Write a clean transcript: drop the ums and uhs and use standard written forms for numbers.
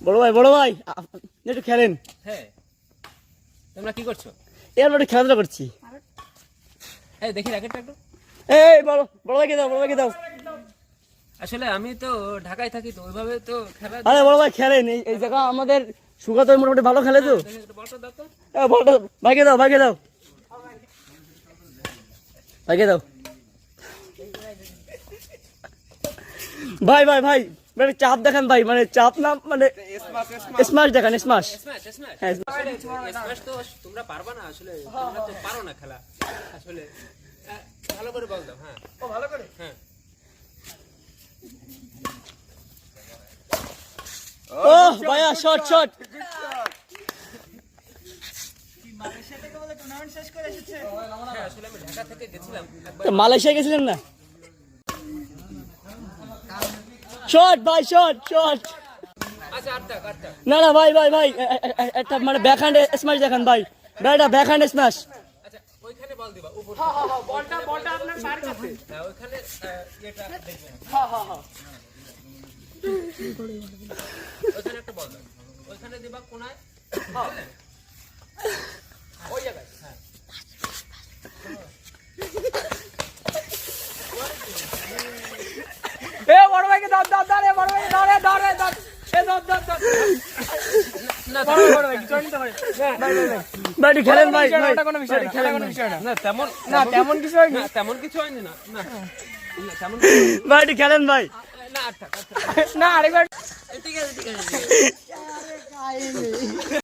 বড় ভাই একটু খেলেন। হ্যাঁ, তোমরা কি করছো? আমরা একটু খেলাধুলা করছি। এই দেখি র্যাকেটটা একটু। এই বড় ভাইকে দাও। আসলে আমি তো ঢাকায় থাকি, তো ওইভাবে তো খেলা। আরে বড় ভাই খেলেন, এই জায়গা আমাদের সুগা তো মোটামুটি ভালো খেলে তো। বলটা দাও তো। বলটা ভাইকে দাও। ভাই মানে চাপ দেখান ভাই, মানে চাপ না মানে স্মাশ দেখান, স্মাশ। স্ম্যাশ তো তোমরা পারবা না, আসলে তোমরা তো পারো না খেলা আসলে। ভালো করে বল দাও। হ্যাঁ, ভালো করে। হ্যাঁ, ও ভাইয়া শট। আসলে আমি ঢাকা থেকে গেছিলাম তো মালয়েশিয়া গেছিলেন না? শট ভাই, শট। আচ্ছা, আটটা। না ভাই একটা মানে ব্যাকহ্যান্ড স্ম্যাশ দেখান ভাই, এটা ব্যাকহ্যান্ড স্ম্যাশ। আচ্ছা, ওইখানে বল দিবা উপর। বলটা আপনার পার কাছে। হ্যাঁ, ওইখানে এটা দেখবেন। ওইখানে একটা বল দাও, ওইখানে দিবা কোনায়। ওই জায়গায়। হ্যাঁ, বড় ভাইকে দাও। বড় ভাই দাও। না ভাই খেলেন ভাই। না তেমন কিছু হয়নি। তেমন কিছু হয়নি। না তেমন ভাই খেলেন ভাই। না, আটটা। না আরেকবার। ঠিক আছে।